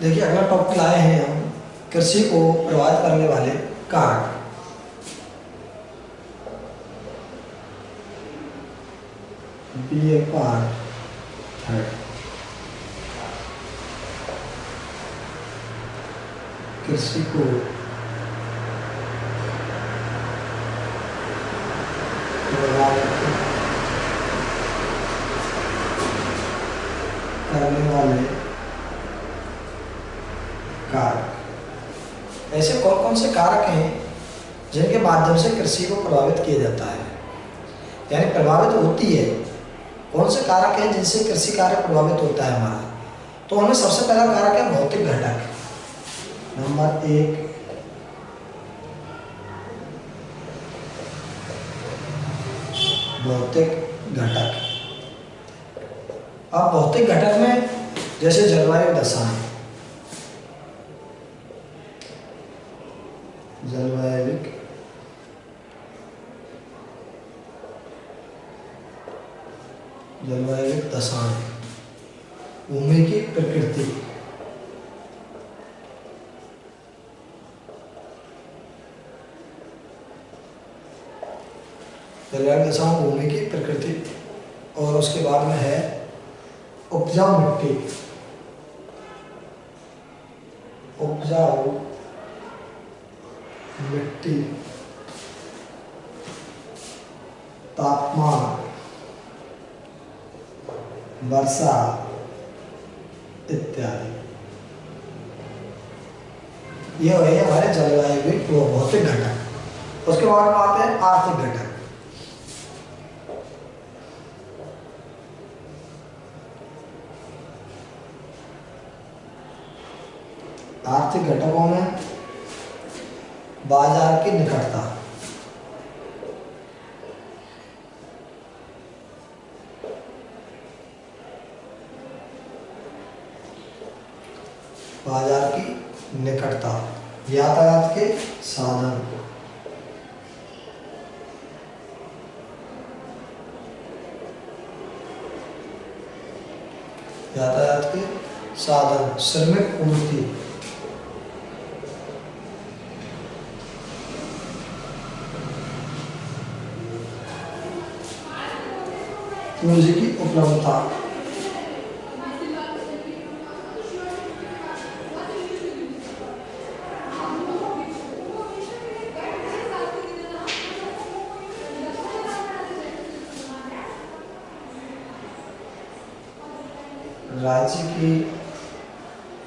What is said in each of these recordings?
देखिए अगला टॉपिक लाए हैं हम कृषि को प्रभावित करने वाले कारक। बी ए पार्ट थर्ड, कृषि को प्रभावित करने वाले कारक। ऐसे कौन कौन से कारक हैं जिनके माध्यम से कृषि को प्रभावित किया जाता है, यानी प्रभावित होती है। कौन से कारक हैं जिनसे कृषि कार्य प्रभावित होता है हमारा? तो हमें सबसे पहला कारक है भौतिक घटक। नंबर 1 भौतिक घटक। अब भौतिक घटक में जैसे जलवायु दशाएं, जलवायु दशाएं, भूमि की प्रकृति, जलवायु दशाओं भूमि की प्रकृति, और उसके बाद में है उपजाऊ मिट्टी, उपजाऊ मिट्टी, तापमान, वर्षा इत्यादि। ये है हमारे जलवायु भौतिक घटक। उसके बाद में आते हैं आर्थिक घटक। आर्थिक घटकों में बाजार की निकटता, बाजार की निकटता, यातायात के साधन, यातायात के साधन, श्रमिक पूर्ति, पूंजी की उपलब्धता, राज्य की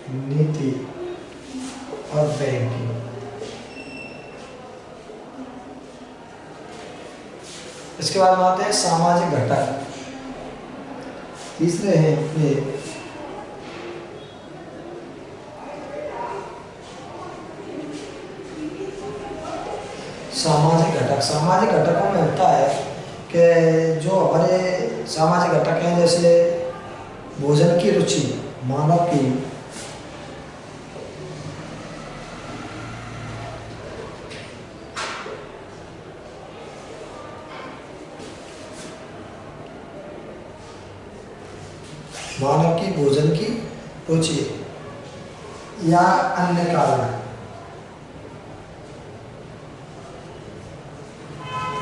नीति और बैंकिंग। इसके बाद में आते हैं सामाजिक घटक। तीसरे हैं ये सामाजिक घटक। सामाजिक घटकों में होता है कि जो हमारे सामाजिक घटक हैं, जैसे भोजन की रुचि, मानव की भोजन की रुचि या अन्य कारण।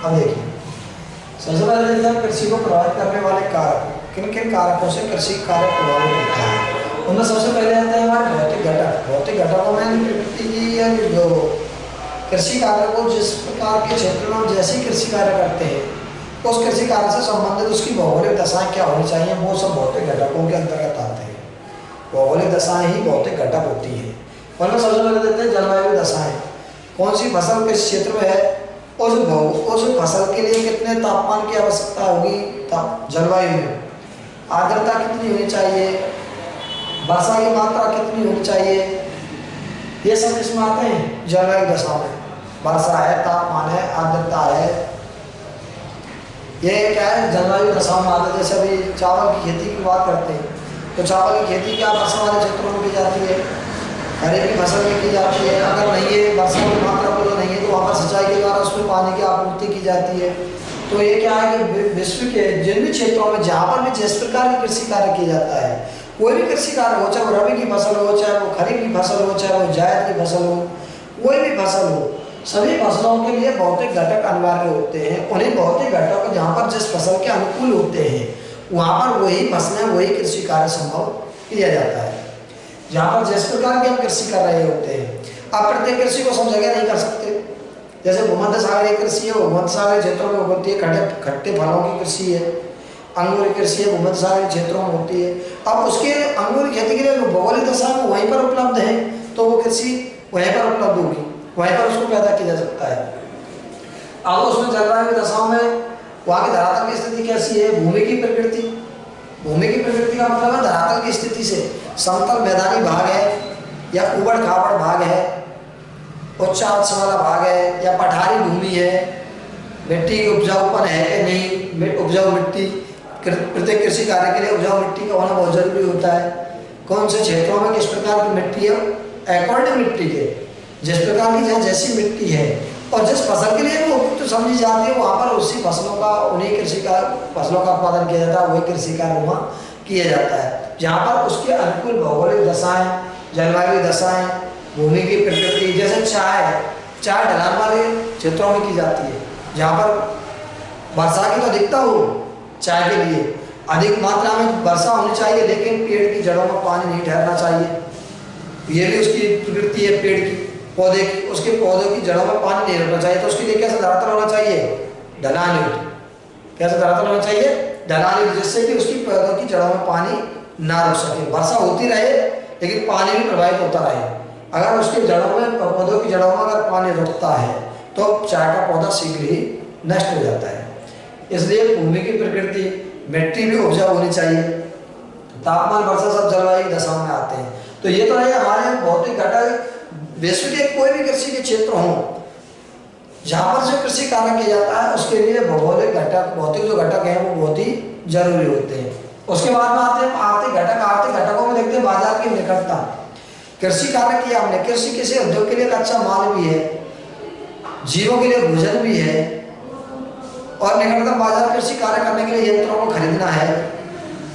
अब देखिए सबसे पहले देखते हैं कृषि को प्रभावित करने वाले कारक। किन किन कारकों से कृषि कार्य प्रभावित होता है? उनमें सबसे पहले आता है हमारे भौतिक घटक। भौतिक घटकों में प्रकृति की या जो कृषि कार्य को जिस प्रकार के क्षेत्र में हम जैसे कृषि कार्य करते हैं, उस कृषि कार्य से संबंधित उसकी भौगोलिक दशाएं क्या होनी चाहिए, वो सब भौतिक घटकों के अंतर्गत आते हैं। भौगोलिक दशाएं ही भौतिक घटक होती हैं। उनमें सबसे पहले देते हैं जलवायु दशाएं। कौन सी फसल किस क्षेत्र में है, उस फसल के लिए कितने तापमान की आवश्यकता होगी जलवायु में, आर्द्रता कितनी होनी चाहिए, वर्षा की मात्रा कितनी होनी चाहिए, ये सब इसमें आते हैं जलवायु दशा में। वर्षा है, तापमान है, आर्द्रता है, ये क्या है जलवायु दशा में आता है। जैसे अभी चावल की खेती की बात करते हैं तो चावल की खेती क्या वर्षा वाले क्षेत्रों में की जाती है, खरीफ की फसल में की जाती है। अगर नहीं है वर्षा की मात्रा पूरी नहीं है तो वहाँ पर सिंचाई के द्वारा उसमें पानी की आपूर्ति की जाती है। तो ये क्या है कि विश्व के जिन भी क्षेत्रों में जहाँ पर भी जिस प्रकार की कृषि कार्य किया जाता है कोई भी कृषि कार्य हो, चाहे वो रबी की फसल हो, चाहे वो खरीफ की फसल हो, चाहे वो जायद की फसल हो, कोई भी फसल हो, सभी फसलों के लिए भौतिक घटक अनिवार्य होते हैं। उन्हीं भौतिक घटक जहाँ पर जिस फसल के अनुकूल होते हैं वहाँ पर वही फसलें, वही कृषि कार्य संभव किया जाता है। जहाँ पर जिस प्रकार की हम कृषि कर रहे होते हैं, आप प्रत्येक कृषि को सब जगह नहीं कर सकते। जैसे भूमध्य सागरीय कृषि है, भूमध्य सागरीय क्षेत्रों में होती है, खट्टे फलों की कृषि है। अंगूर की कृषि है, भूमध्य सागरीय क्षेत्रों में होती है। अब उसके अंगूर की खेती के लिए भौगोलिक दशा में वहीं पर उपलब्ध है, तो वो कृषि वहीं पर उपलब्ध होगी, वहीं पर उसको पैदा किया जा सकता है। अब उसमें जलवायु दशाओं में वहाँ की धरातल की स्थिति कैसी है, भूमि की प्रकृति, भूमि की प्रकृति का मतलब है धरातल की स्थिति से समतल मैदानी भाग है या उबड़ खाबड़ भाग है, उच्चावच वाला भाग है या पठारी भूमि है, मिट्टी की उपजाऊपन है कि नहीं, उपजाऊ मिट्टी, प्रत्येक कृषि कार्य के लिए उपजाऊ मिट्टी का होना बहुत जरूरी होता है। कौन से क्षेत्रों में किस प्रकार की मिट्टी है, अकॉर्डिंग मिट्टी के जिस प्रकार की जहाँ जैसी मिट्टी है और जिस फसल के लिए वो उपयुक्त समझी जाती है वहाँ पर उसी फसलों का, उन्हीं कृषि का फसलों का उत्पादन किया जाता है, वही कृषि कार्य वहाँ किया जाता है। जहाँ पर उसके अनुकूल भौगोलिक दशाएं, जलवायु दशाएं, भूमि की प्रकृति, जैसे चाय ढलान वाले क्षेत्रों में की जाती है, जहाँ पर वर्षा की तो अधिकता हो, चाय के लिए अधिक मात्रा में वर्षा होनी चाहिए, लेकिन पेड़ की जड़ों में पानी नहीं ठहरना चाहिए। ये भी उसकी प्रकृति है पेड़ की, पौधे की, उसके पौधों की जड़ों में पानी नहीं रुकना चाहिए। तो उसके लिए कैसा धरातल होना चाहिए, ढलान। कैसा धरातल होना चाहिए, ढलान, जिससे कि उसकी पौधों की जड़ों में पानी ना रुक सके, वर्षा होती रहे लेकिन पानी भी प्रवाहित होता रहे। अगर उसकी जड़ों में, पौधों की जड़ों में अगर पानी रुकता है तो चाय का पौधा शीघ्र ही नष्ट हो जाता है। इसलिए भूमि की प्रकृति, मिट्टी भी उपजाऊ होनी चाहिए, तापमान, वर्षा सब जलवायु दशाओं में आते हैं। तो ये तो है हमारे भौतिक घटक। विश्व के कोई भी कृषि के क्षेत्र हो जहाँ पर जो कृषि कार्य किया जाता है उसके लिए भौगोलिक घटक, भौतिक जो घटक हैं वो बहुत ही जरूरी होते हैं। उसके बाद में आते हैं आर्थिक घटक। आर्थिक घटकों में देखते हैं बाजार की निकटता। कृषि कार्य किया हमने, कृषि किसी उद्योग के लिए कच्चा माल भी है, जीवों के लिए भोजन भी है, और निकटतम बाजार कृषि कार्य करने के लिए यंत्रों को खरीदना है,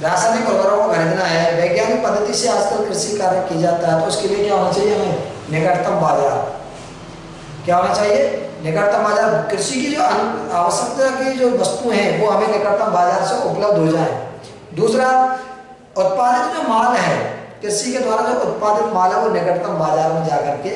रासायनिक उर्वरकों को खरीदना है, वैज्ञानिक पद्धति से आजकल कृषि कार्य किया जाता है। तो उसके लिए क्या होना चाहिए, हमें निकटतम बाजार। क्या होना चाहिए, निकटतम बाजार। कृषि की जो आवश्यकता की जो वस्तु हैं वो हमें निकटतम बाजार से उपलब्ध हो जाए। दूसरा, उत्पादित जो माल है, कृषि के द्वारा जो उत्पादित माल है वो निकटतम बाजार में जाकर के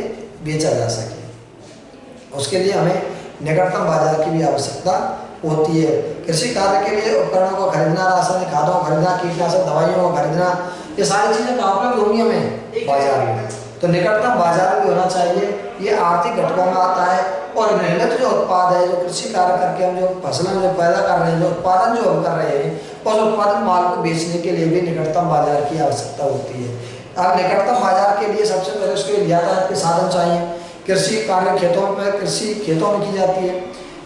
बेचा जा सके। उसके लिए हमें निकटतम बाजार की भी आवश्यकता होती है। कृषि कार्य के लिए उपकरणों को खरीदना, रासायनिक खादों को खरीदना, कीटनाशक दवाइयों को खरीदना, ये सारी चीजें कहाँ उपलब्ध होंगी हमें, बाजार में। तो निकटतम बाजार भी होना चाहिए। ये आर्थिक घटकों में आता है। और निर्मित जो उत्पाद है, जो कृषि कार्य करके हम जो फसलें जो पैदा कर रहे हैं, जो उत्पादन जो हम कर रहे हैं, उस उत्पादन माल को बेचने के लिए भी निकटतम बाजार की आवश्यकता होती है। अब निकटतम बाजार के लिए सबसे पहले उसके लिए यातायात के साधन चाहिए। कृषि कार्य खेतों में, कृषि खेतों में की जाती है।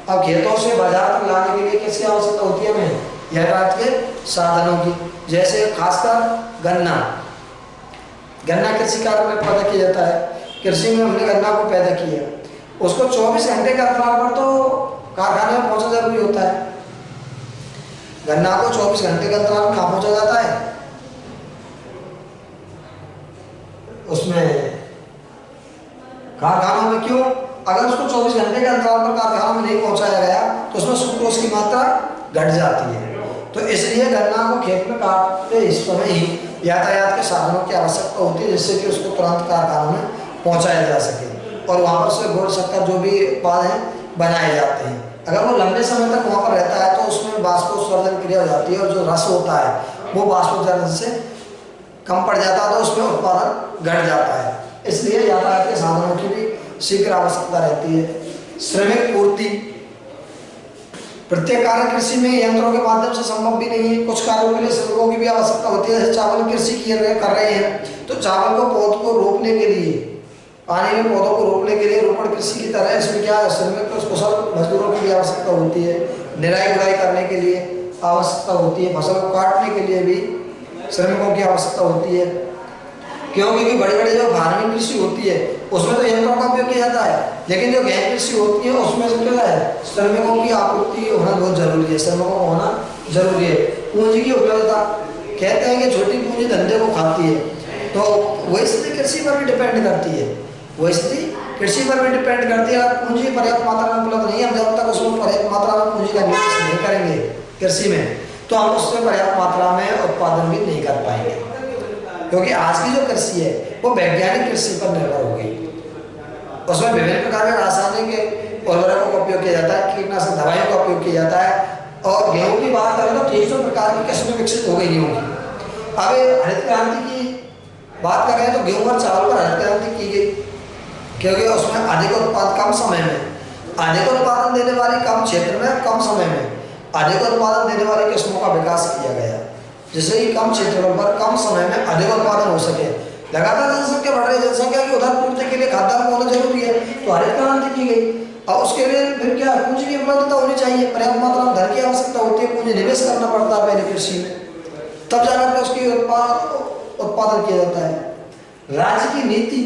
अब खेतों से बाजार तक लाने के लिए किसकी आवश्यकता होती है हमें, यातायात के साधनों की। जैसे खासकर गन्ना कृषि कार्य में पैदा किया जाता है। कृषि में हमने गन्ना को पैदा किया, उसको 24 घंटे के अंतराल पर तो कारखाने में पहुंचा जरूरी होता है। गन्ना को 24 घंटे के अंतराल में कहाँ पहुंचा जाता है, उसमें कारखानों में। क्यों, अगर उसको 24 घंटे के अंतराल पर कारखानों में नहीं पहुंचाया गया तो उसमें सुक्रोज की मात्रा घट जाती है। तो इसलिए गन्ना को खेत में काटते इस समय ही यातायात के साधनों की आवश्यकता होती है, जिससे कि उसको तुरंत कारखानों में पहुंचाया जा सके और वहाँ पर से गुड़, शक्कर जो भी उत्पाद हैं बनाए जाते हैं। अगर वो लंबे समय तक वहाँ पर रहता है तो उसमें बाष्पोत्सर्जन क्रिया हो जाती है और जो रस होता है वो बाष्पोत्सर्जन से कम पड़ जाता है, तो उसमें उत्पादन घट जाता है। इसलिए यातायात के साधनों की भी शीघ्र आवश्यकता रहती है। श्रमिक पूर्ति, प्रत्येक कार्य कृषि में यंत्रों के माध्यम से संभव भी नहीं है। कुछ कार्यों के लिए श्रमिकों की भी आवश्यकता होती है। जैसे चावल की कृषि कर रहे हैं तो चावल को पौध को रोपने के लिए, पानी में पौधों को रोपने के लिए रोपण कृषि की तरह इसमें क्या श्रमिक कुशल मजदूरों की भी आवश्यकता होती है। निराई गुड़ाई करने के लिए आवश्यकता होती है। फसल को काटने के लिए भी श्रमिकों की आवश्यकता होती है। क्योंकि बड़ी बड़ी जो फार्मिंग कृषि होती है उसमें तो यंत्रों का उपयोग किया जाता है, लेकिन जो गहन कृषि होती है उसमें क्या है, श्रमिकों की आपूर्ति होना बहुत जरूरी है। श्रमिकों का होना जरूरी है। पूंजी की उपलब्धता, कहते हैं कि छोटी पूंजी धंधे को खाती है, तो वही स्थिति कृषि पर भी डिपेंड करती है, वही स्थिति कृषि पर भी डिपेंड करती है। अगर पूंजी पर्याप्त मात्रा में उपलब्ध नहीं है, हम जब तक उसमें पर्याप्त मात्रा में पूंजी का निवेश नहीं करेंगे कृषि में, तो हम उससे पर्याप्त मात्रा में उत्पादन भी नहीं कर पाएंगे। क्योंकि आज की जो कृषि है वो वैज्ञानिक कृषि पर निर्भर हो गई, उसमें विभिन्न प्रकार के रासायनिक उर्वरकों का उपयोग किया जाता है, कीटनाशक दवाइयों का उपयोग किया जाता है। और गेहूं की बात करें तो 300 प्रकार की किस्में विकसित हो गई गेहूं की। अब हरित क्रांति की बात करें तो गेहूं और चावल पर हरित क्रांति की गई, क्योंकि उसमें अधिक उत्पादन कम समय में, अधिक उत्पादन देने वाली कम क्षेत्र में कम समय में अधिक उत्पादन देने वाली किस्मों का विकास किया गया, जिससे कि कम क्षेत्रों पर कम समय में अधिक उत्पादन हो सके। लगातार जनसंख्या बढ़ रही है, जनसंख्या की उधर पूर्ति के लिए खाद्यान्न होना जरूरी है, तो हरित क्रांति की गई। और उसके लिए फिर क्या, पूंजी की उपलब्धता होनी चाहिए, पर्याप्त मात्रा में धन की आवश्यकता होती है, पूंजी निवेश करना पड़ता है पहले कृषि में, तब जाकर उसकी उत्पादन किया जाता है। राज्य की नीति,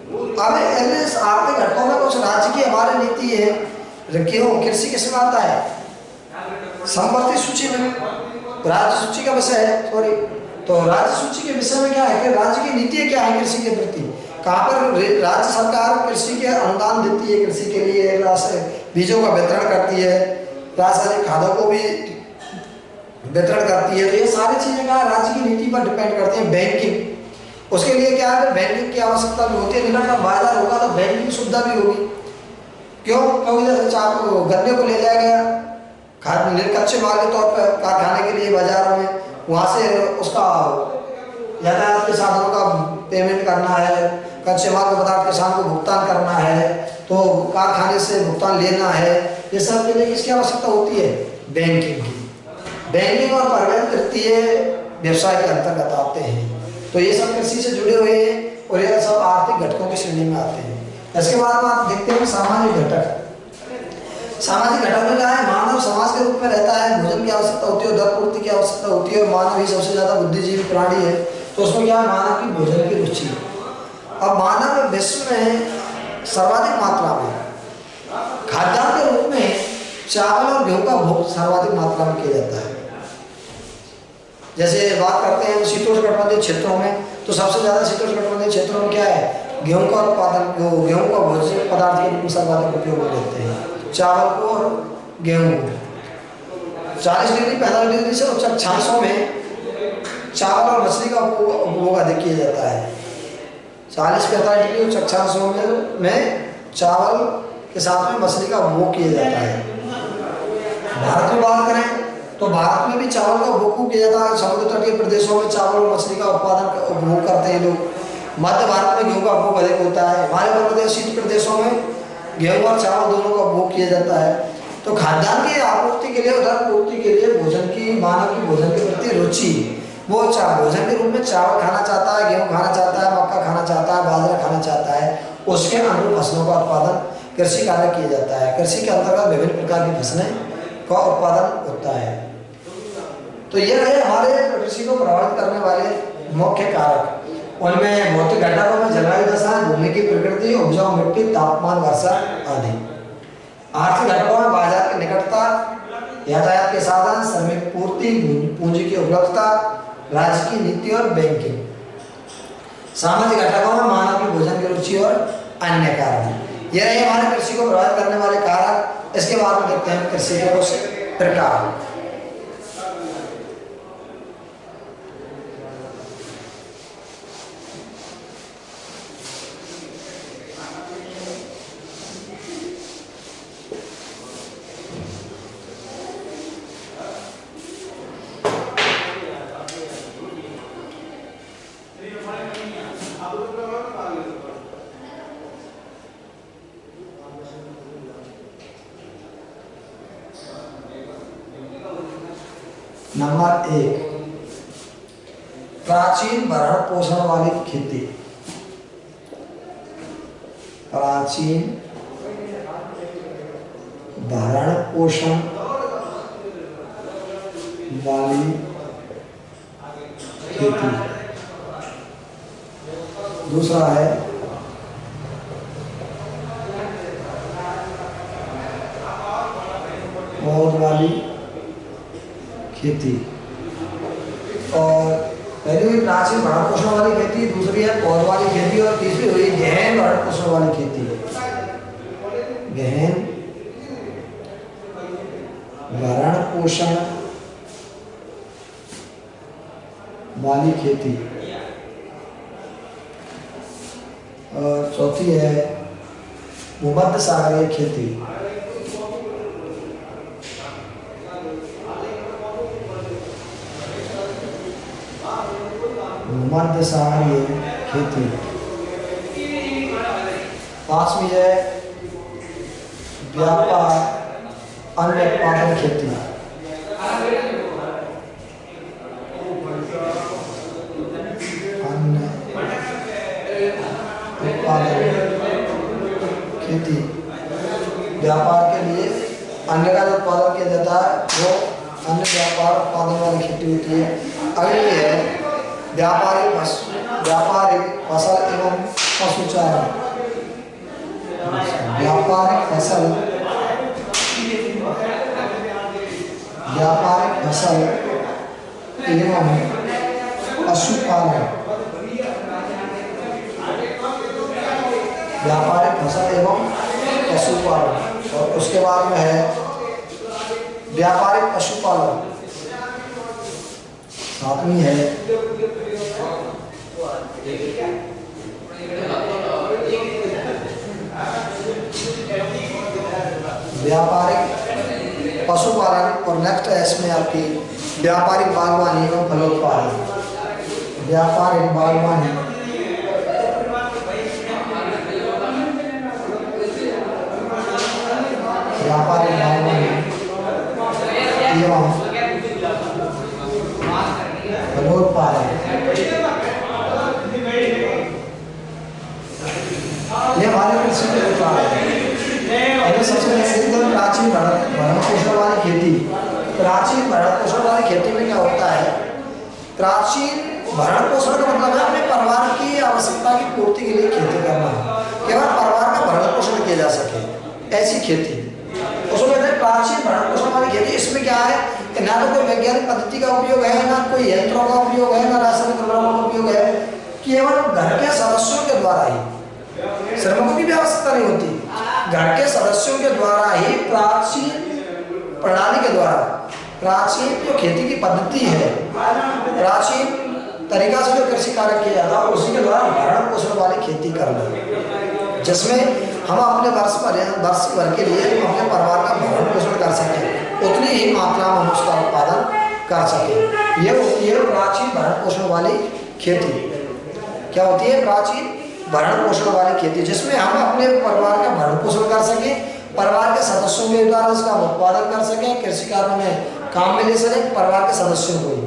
अब आर्थिक घटकों में कुछ राज्य की हमारी नीति है, क्यों कृषि किसमें आता है, संवर्ती सूची में, राज्य सूची का विषय है, सॉरी, तो राज्य सूची के विषय में क्या है कि राज्य की नीति क्या है कृषि के प्रति, कहाँ पर राज्य सरकार कृषि के अनुदान देती है, कृषि के लिए बीजों का वितरण करती है, रासायनिक खादों को भी वितरण करती है। तो ये सारी चीजें क्या राज्य की नीति पर डिपेंड करती है। बैंकिंग, उसके लिए क्या है, बैंकिंग की आवश्यकता भी होती है, निकट का बाजार होगा तो बैंकिंग सुविधा भी होगी। क्यों, क्योंकि जैसे गन्ने को ले जाया गया कच्चे माल के तौर पर कारखाने के लिए बाजारों में, वहाँ से उसका यातायात के साधनों का पेमेंट करना है, कच्चे माल के पदार्थ किसान को भुगतान करना है, तो कारखाने से भुगतान लेना है, ये सब के लिए किसकी आवश्यकता होती है, बैंकिंग की। बैंकिंग और परिवहन वित्तीय व्यवसाय के अंतर्गत आते हैं, तो ये सब कृषि से जुड़े हुए हैं और ये सब आर्थिक घटकों की श्रेणी में आते हैं। इसके बाद आप देखते हैं सामाजिक घटक। सामाजिक घटक में क्या है, मानव समाज के रूप में रहता है, भोजन की आवश्यकता होती है, उदर पूर्ति की आवश्यकता होती है, और मानव ही सबसे ज्यादा बुद्धिजीवी प्राणी है, तो उसमें क्या है, मानव की भोजन की रुचि। अब मानव विश्व में सर्वाधिक मात्रा में खाद्यान्न के रूप में चावल और गेहूं का भोग सर्वाधिक मात्रा में किया जाता है। जैसे बात करते हैं शीतोष्णकटिबंधीय क्षेत्रों में, तो सबसे ज्यादा शीतोष्णकटिबंधीय क्षेत्रों में क्या है, गेहूं का उत्पादन, गेहूं का भोज्य पदार्थ के रूप में सर्वाधिक उपयोग में लेते हैं, चावल को और गेहूं को। 40 डिग्री 45 डिग्री से उच्च अक्षांशों में चावल और मछली का उपभोग अधिक किया जाता है। 40-45 डिग्री उच्च अक्षांशों में चावल के साथ में मछली का उपभोग किया जाता है। भारत में बात करें तो भारत में भी चावल का उपभोग किया जाता है। समुद्र तटीय प्रदेशों में चावल और मछली का उत्पादन उपभोग करते हैं लोग। मध्य भारत में गेहूं का उपभोग अधिक होता है। हमारे मध्य प्रदेश शीत प्रदेशों में गेहूं और चावल दोनों का उपभोग किया जाता है। तो खाद्यान्न की आपूर्ति के लिए, उधर पूर्ति के लिए भोजन की, मानव की भोजन के प्रति रुचि, वो भोजन के रूप में चावल खाना चाहता है, गेहूं खाना चाहता है, मक्का खाना चाहता है, बाजरा खाना चाहता है, उसके अनुरूप फसलों का उत्पादन कृषि कार्य किया जाता है। कृषि के अंतर्गत विभिन्न प्रकार की फसलें का उत्पादन होता है। तो ये रहे हमारे कृषि को प्रभावित करने वाले मुख्य कारक। उनमें भौतिक घटकों में जलवायु दशा, भूमि की प्रकृति, उपजाऊ मिट्टी, तापमान, वर्षा आदि। आर्थिक घटकों में बाजार की निकटता, यातायात के साधन, श्रमिक पूर्ति, पूंजी की उपलब्धता, राज्य की नीति और बैंकिंग। सामाजिक घटकों में मानव की भोजन की रुचि और अन्य कारण। यह है हमारे कृषि को प्रभावित करने वाले कारक। इसके बाद में देखते हैं कृषि के कुछ प्रकार। नंबर 1, प्राचीन भरण पोषण वाली खेती। प्राचीन भरण पोषण वाली खेती। दूसरा है पौध वाली खेती। और पहली हुई प्राचीन भरण पोषण वाली खेती, दूसरी है पौध वाली खेती और तीसरी हुई गहन भरण पोषण वाली खेती। गहन भरण पोषण वाली खेती और चौथी है भूमध्य सागरीय खेती। भूमध्य सागरीय खेती। पांचवी है व्यापार अन्य उत्पादन खेती। अन्य उत्पादन खेती, व्यापार के लिए अन्य का उत्पादन किया जाता है वो अन्य व्यापार उत्पादन वाली खेती होती है। अगली है व्यापारिक फसल एवं पशुचारण। व्यापारिक फसल एवं पशुपालन। व्यापारिक फसल एवं पशुपालन। और उसके बाद में है व्यापारिक पशुपालन। सातवीं है व्यापारिक पशुपालन और नेक्स्ट है इसमें आपकी व्यापारिक बागवानी एवं फलोत्पादन। व्यापारिक बागवानी एवं फलोत्पादन। ये हमारे कृषि के उत्पाद है। सबसे एकदम प्राचीन भरण पोषण वाली खेती। प्राचीन भरण पोषण वाली खेती में क्या होता है, प्राचीन भरण पोषण का मतलब है अपने परिवार की आवश्यकता की पूर्ति के लिए खेती करना, केवल परिवार का भरण पोषण किया जा सके, ऐसी खेती उसको कहते हैं प्राचीन भरण पोषण वाली खेती। इसमें क्या है कि ना तो कोई वैज्ञानिक पद्धति का उपयोग है, ना कोई यंत्रों का उपयोग है, ना रासायनिक उर्वरकों का उपयोग है, केवल घर के सदस्यों के द्वारा ही, श्रमिकों की भी आवश्यकता नहीं होती, घर के सदस्यों के द्वारा ही प्राचीन प्रणाली के द्वारा, प्राचीन जो खेती की पद्धति है, प्राचीन तरीका से जो कृषि कार्य किया जाता है उसी के द्वारा भरण पोषण वाली खेती करना, जिसमें हम अपने वर्ष भर के लिए अपने परिवार का भरण पोषण कर सकें, उतनी ही मात्रा में हम उसका उत्पादन कर सकें। ये होती है प्राचीन भरण पोषण वाली खेती। क्या होती है प्राचीन भरण पोषण वाली खेती, जिसमें हम अपने परिवार का भरण पोषण कर सकें, परिवार के सदस्यों के द्वारा उसका उत्पादन कर सकें, कृषि कार्य में काम में ले सकें परिवार के सदस्यों को ही।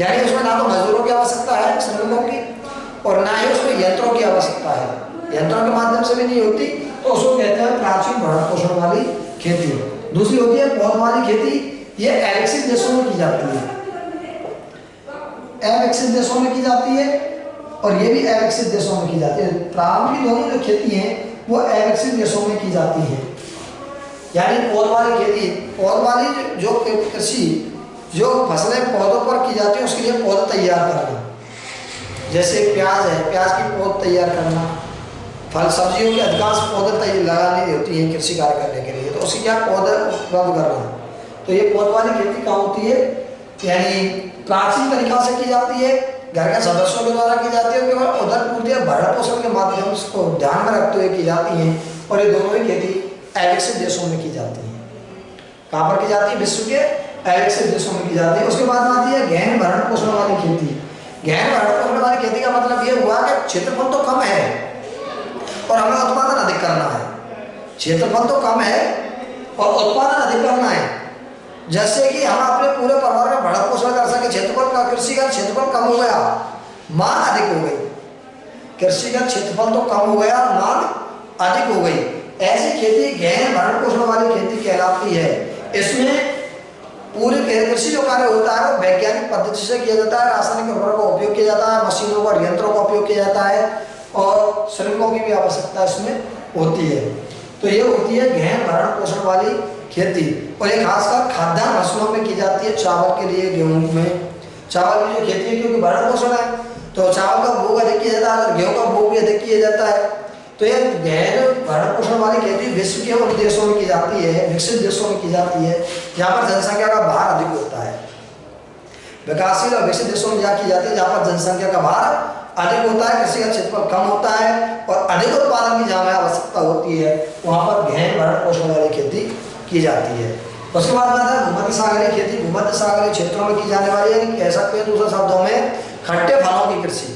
यानी उसमें ना तो मजदूरों की आवश्यकता है श्रमिकों की, और ना ही उसमें यंत्रों की आवश्यकता है, यंत्रों के माध्यम से भी नहीं होती, तो उसको कहते हैं प्राचीन भरण पोषण वाली खेती। दूसरी होती है पौध वाली खेती। ये अविकसित देशों में की जाती है, अविकसित देशों में की जाती है, और ये भी अविकसित देशों में की जाती है। प्रारंभ की दोनों जो खेती है वो अविकसित देशों में की जाती है। यानी पौध वाली खेती, पौध वाली जो कृषि, जो फसलें पौधों पर की जाती है उसके लिए पौध तैयार करना, जैसे प्याज है, प्याज की पौध तैयार करना, फल सब्जियों की अधिकांश पौधे लगानी होती है कृषि कार्य करने के लिए, तो उसकी क्या पौधे उपलब्ध करना। तो ये पौध वाली खेती कहाँ होती है, यानी प्राचीन तरीका से की जाती है, घर के सदस्यों के द्वारा की जाती है, केवल उधर पूर्ति भरण पोषण के माध्यम को ध्यान में रखते हुए की जाती है, और ये दोनों ही खेती अविकसित देशों में की जाती है। कहाँ पर की जाती है, विश्व के अविकसित देशों में की जाती है। उसके बाद आती है गहन भरण पोषण वाली खेती। गहन भरण पोषण वाली खेती का मतलब ये हुआ कि क्षेत्रफल तो कम है और हमें उत्पादन अधिक करना है। क्षेत्रफल तो कम है और उत्पादन अधिक करना है, जैसे कि हम अपने पूरे परिवार का भरण पोषण कर सके। क्षेत्रफल का, कृषि का क्षेत्रफल कम हो गया, मांग अधिक हो गई, कृषि का क्षेत्रफल तो कम हो गया, मांग अधिक हो गई, ऐसी खेती गहन भरण पोषण वाली खेती कहलाती है। इसमें पूरे कृषि जो कार्य होता है वो वैज्ञानिक पद्धति से किया जाता है, रासायनिक उर्वरकों का उपयोग किया जाता है, मशीनों और यंत्रों का उपयोग किया जाता है, और श्रमिकों की भी आवश्यकता इसमें होती है। तो ये होती है गहन भरण पोषण वाली खेती, और ये खासकर खाद्यान्न फसलों में की जाती है, चावल के लिए, गेहूं में, चावल की जो खेती है क्योंकि भरण पोषण है, तो चावल का भोग अधिक किया जाता है, अगर गेहूं का भोग भी अधिक किया जाता है। तो ये गहन भरण पोषण वाली खेती विश्व के उन देशों में की जाती है, विकसित देशों में की जाती है जहाँ पर जनसंख्या का भार अधिक होता है। विकासशील और विकसित देशों में जहाँ की जाती है जहाँ पर जनसंख्या का भार अधिक होता है, कृषि का क्षेत्रफल कम होता है और अधिक उत्पादन की जहाँ आवश्यकता होती है वहाँ पर गहन भरण पोषण वाली खेती की जाती है। उसके बाद बात है भूमध्य सागरीय खेती। भूमध्य सागरीय क्षेत्रों में की जाने वाली, यानी कह सकते हैं दूसरे शब्दों में खट्टे फलों की कृषि,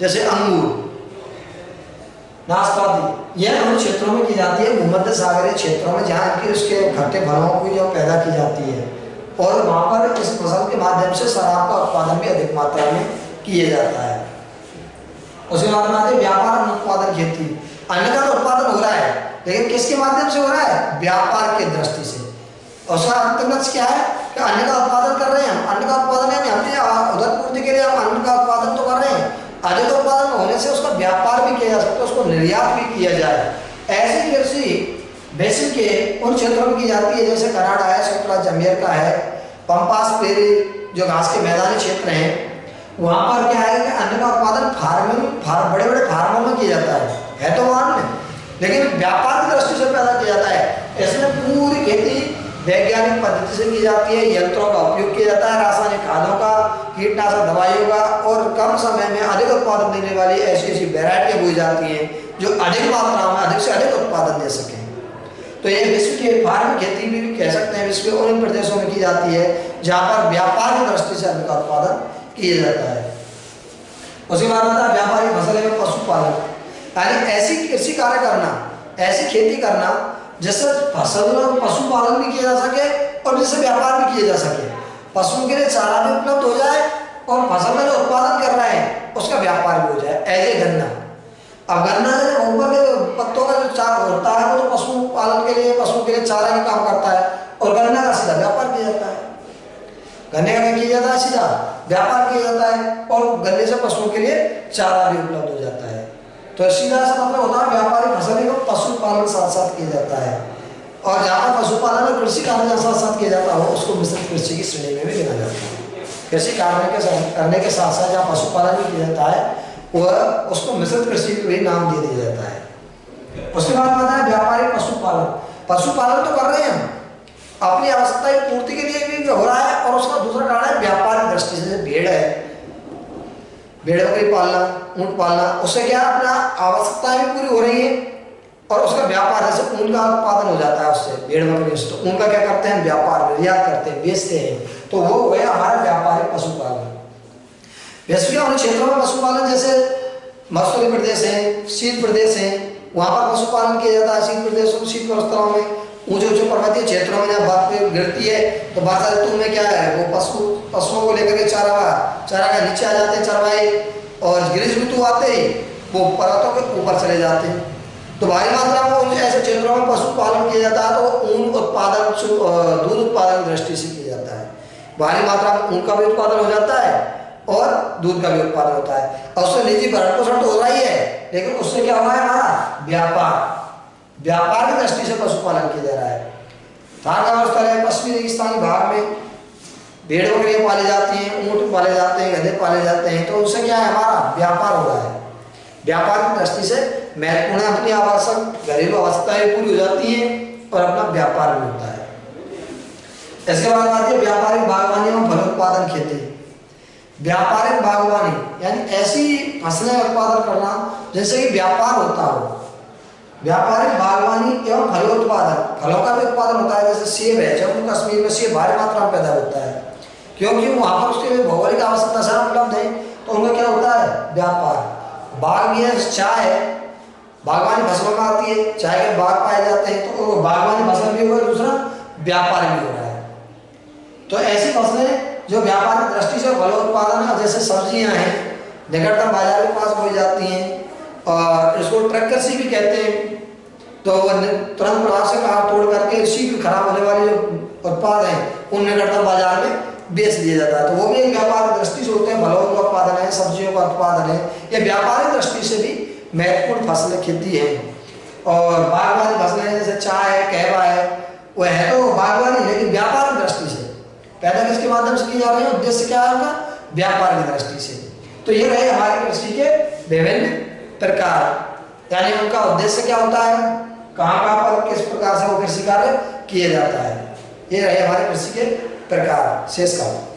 जैसे अंगूर, नाशपाती, यह उन क्षेत्रों में की जाती है भूमध्य सागरीय क्षेत्रों में जहाँ की उसके खट्टे फलों को जो पैदा की जाती है और वहाँ पर इस फसल के माध्यम से शराब का उत्पादन भी अधिक मात्रा में किया जाता है। उसके बाद में आते व्यापार उत्पादन खेती। अन्न का तो उत्पादन हो रहा है लेकिन किसके माध्यम से हो रहा है? व्यापार के दृष्टि से। उसका अंतर्गत क्या है कि अन्न का उत्पादन कर रहे हैं हम, अन्न का उत्पादन है हमने उधर पूर्ति के लिए हम अन्न का उत्पादन तो कर रहे हैं, अधिक उत्पादन होने से उसका व्यापार भी किया जा सकता है, उसको निर्यात भी किया जाए। ऐसी कृषि बेसिन के उन क्षेत्रों में की जाती है जैसे कनाडा है, सेंट्रल जमीर का है, पंपास पेरी जो घास के मैदानी क्षेत्र हैं, वहाँ पर क्या है कि अन्न का उत्पादन बड़े बड़े फार्मों में किया जाता है तो वहाँ में, लेकिन व्यापार की दृष्टि से पैदा किया जाता है। इसमें पूरी खेती वैज्ञानिक पद्धति से की जाती है, यंत्रों का उपयोग किया जाता है, रासायनिक खादों का, कीटनाशक दवाइयों का, और कम समय में अधिक उत्पादन देने वाली ऐसी ऐसी वैरायटियाँ बोई जाती हैं जो अधिक मात्रा में अधिक से अधिक उत्पादन दे सकें। तो ये विश्व की फार्म खेती भी कह सकते हैं, विश्व के उन प्रदेशों में की जाती है जहाँ पर व्यापार की दृष्टि से अन्न का उत्पादन किया जाता है। उसके बाद आता है व्यापारिक फसल एवं पशुपालन, यानी ऐसी कृषि कार्य करना, ऐसी खेती करना जिससे फसल और पशुपालन भी किया जा सके और जिससे व्यापार भी किया जा सके, पशुओं के लिए चारा भी उपलब्ध हो जाए और फसल में जो उत्पादन कर रहे हैं उसका व्यापार भी हो जाए। ऐसे गन्ना, अब गन्ना ऊपर के पत्तों का जो चारा होता है वो तो पशुपालन के लिए, पशुओं के लिए चारा का काम करता है और गन्ना का सीधा व्यापार किया जाता है। गन्ने का क्या किया जाता है? सीधा व्यापार किया जाता है और गन्ने से पशुओं के लिए चारा भी उपलब्ध हो जाता है। तो सीधा सा मतलब होता है व्यापारिक फसल को पशुपालन साथ साथ किया जाता है, और जहाँ पर पशुपालन और कृषि कार्य साथ साथ किया जाता हो उसको मिश्रित कृषि की श्रेणी में भी गिना जाता है। कृषि कार्य करने के साथ साथ जहाँ पशुपालन भी किया जाता है वह उसको मिश्रित कृषि भी नाम दे दिया जाता है। उसके बाद आता है व्यापारिक पशुपालन। पशुपालन तो कर रहे हैं हम, अपनी आवश्यकता की पूर्ति के लिए भी हो रहा है, और उसका दूसरा कारण है व्यापारिक दृष्टि से। भेड़ है, भेड़ बकरी पालना, ऊँट पालना, उससे क्या अपना आवश्यकताएं भी पूरी हो रही है और उसका व्यापार, जैसे ऊन का उत्पादन हो जाता है उससे, भेड़ बकरी से, तो ऊन का क्या करते हैं? व्यापार, निर्यात करते हैं, बेचते हैं, तो वो हो गया हमारा व्यापारिक पशुपालन। वैसे उन क्षेत्रों में पशुपालन जैसे मसूरी प्रदेश है, शीत प्रदेश है, वहाँ पर पशुपालन किया जाता है। शीत प्रदेशों, शीत अवस्थाओं में ऊंचे ऊंचे पर्वतीय क्षेत्रों में जब बर्फ गिरती है तो वर्षा ऋतु में क्या है वो पशुओं को लेकर के चारा का नीचे आ जाते हैं चरवाए, और ग्रीष्म ऋतु आते ही वो पर्वतों के ऊपर चले जाते हैं। तो भारी मात्रा में ऐसे क्षेत्रों में पशुपालन किया जाता है तो ऊन उत्पादन, दूध उत्पादन दृष्टि से किया जाता है। भारी मात्रा में ऊन का भी उत्पादन हो जाता है और दूध का भी उत्पादन होता है, और उससे निजी भरण पोषण तो हो रहा ही है, लेकिन उससे क्या हो रहा है? हमारा व्यापार की दृष्टि से पशुपालन किया जा रहा है। थार का स्थल है, पश्चिमी रेगिस्तानी भाग में भेड़ बकरियां पाली जाती हैं, ऊँट पाले जाते हैं, गधे पाले जाते हैं, तो उससे क्या है? हमारा व्यापार हो रहा है। व्यापार की दृष्टि से महत्वपूर्ण अपनी आवश्यक घरेलू आवश्यकताएं पूरी हो जाती हैं और अपना व्यापार भी होता है। इसके बाद आती है व्यापारिक बागवानी एवं फलोत्पादन खेती। व्यापारिक बागवानी यानी ऐसी फसलें उत्पादन करना जिससे कि व्यापार होता हो। व्यापारिक बागवानी एवं फलोत्पादन, फलों का भी उत्पादन होता है, जैसे सेब है, जम्मू कश्मीर में सेब भारी मात्रा में पैदा होता है क्योंकि वहाँ पर उसके भौगोलिक आवश्यकता सारा उपलब्ध है, तो उनका क्या होता है? व्यापार। बाग भी है, चाय है, बागवानी फसलों में आती है, चाय के बाग पाए जाते हैं, तो बागवानी फसल भी हो रहा है, दूसरा व्यापार भी हो रहा है। तो ऐसी फसलें जो व्यापार की दृष्टि से फलोत्पादन है, जैसे सब्जियां हैं, निकटतम बाजार के पास बोई जाती हैं और इसको ट्रक कृषि भी कहते हैं, तो तुरंत प्रभाव से काट तोड़ करके शीघ्र खराब होने वाले जो उत्पाद हैं उन निकटतम बाजार में बेच दिया जाता है, तो वो भी एक व्यापार दृष्टि से होते हैं। फलों का उत्पादन है, सब्जियों का उत्पादन है, ये व्यापारिक दृष्टि से भी महत्वपूर्ण फसलें खेती है। और बागवानी फसलें जैसे चाय है, कहवा है, वह है तो बागवानी, लेकिन व्यापार की दृष्टि से पैदा किसके माध्यम से की जा रही है? उद्देश्य क्या है उनका? व्यापार की दृष्टि से। तो ये रहे हमारे कृषि के विभिन्न प्रकार, यानी उनका उद्देश्य क्या होता है, कहाँ कहाँ पर किस प्रकार से वो कृषि कार्य किए जाता है। ये रहे हमारे कृषि के प्रकार शेष काल।